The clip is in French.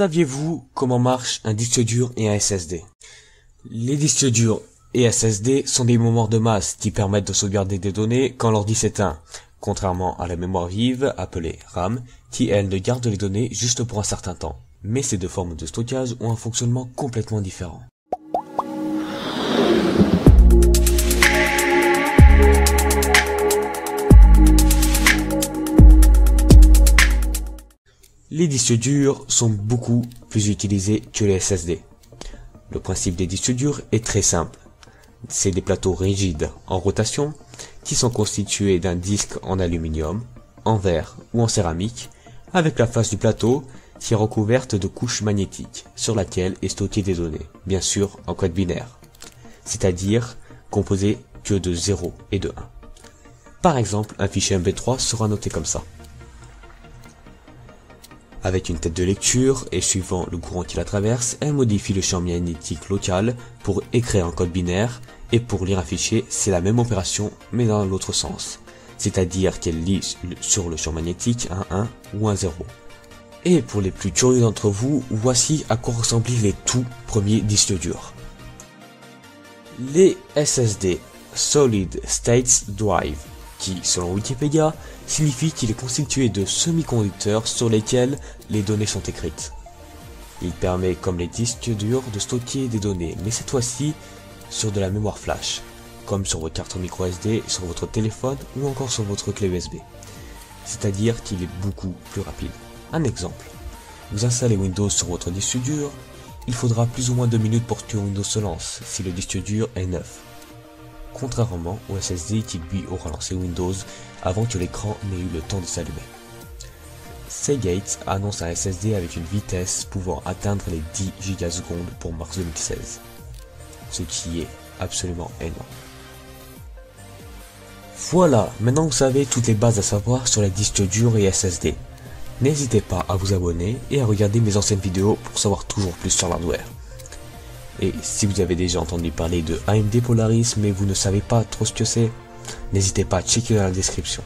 Saviez-vous comment marche un disque dur et un SSD? Les disques durs et SSD sont des mémoires de masse qui permettent de sauvegarder des données quand l'ordi s'éteint, contrairement à la mémoire vive appelée RAM, qui elle ne garde les données juste pour un certain temps. Mais ces deux formes de stockage ont un fonctionnement complètement différent. Les disques durs sont beaucoup plus utilisés que les SSD. Le principe des disques durs est très simple. C'est des plateaux rigides en rotation qui sont constitués d'un disque en aluminium, en verre ou en céramique, avec la face du plateau qui est recouverte de couches magnétiques sur laquelle est stocké des données, bien sûr en code binaire, c'est-à-dire composé que de 0 et de 1. Par exemple, un fichier MP3 sera noté comme ça, avec une tête de lecture, et suivant le courant qui la traverse, elle modifie le champ magnétique local pour écrire un code binaire, et pour lire un fichier, c'est la même opération, mais dans l'autre sens. C'est-à-dire qu'elle lit sur le champ magnétique un 1 ou un 0. Et pour les plus curieux d'entre vous, voici à quoi ressemblaient les tout premiers disques durs. Les SSD, Solid State Drive, qui, selon Wikipédia, signifie qu'il est constitué de semi-conducteurs sur lesquels les données sont écrites. Il permet, comme les disques durs, de stocker des données, mais cette fois-ci sur de la mémoire flash, comme sur votre carte micro SD, sur votre téléphone ou encore sur votre clé USB. C'est-à-dire qu'il est beaucoup plus rapide. Un exemple, vous installez Windows sur votre disque dur, il faudra plus ou moins 2 minutes pour que Windows se lance, si le disque dur est neuf. Contrairement au SSD qui lui aura lancé Windows avant que l'écran n'ait eu le temps de s'allumer. Seagate annonce un SSD avec une vitesse pouvant atteindre les 10 gigasecondes pour mars 2016, ce qui est absolument énorme. Voilà, maintenant vous savez toutes les bases à savoir sur les disques durs et SSD. N'hésitez pas à vous abonner et à regarder mes anciennes vidéos pour savoir toujours plus sur l'hardware. Et si vous avez déjà entendu parler de AMD Polaris mais vous ne savez pas trop ce que c'est, n'hésitez pas à checker dans la description.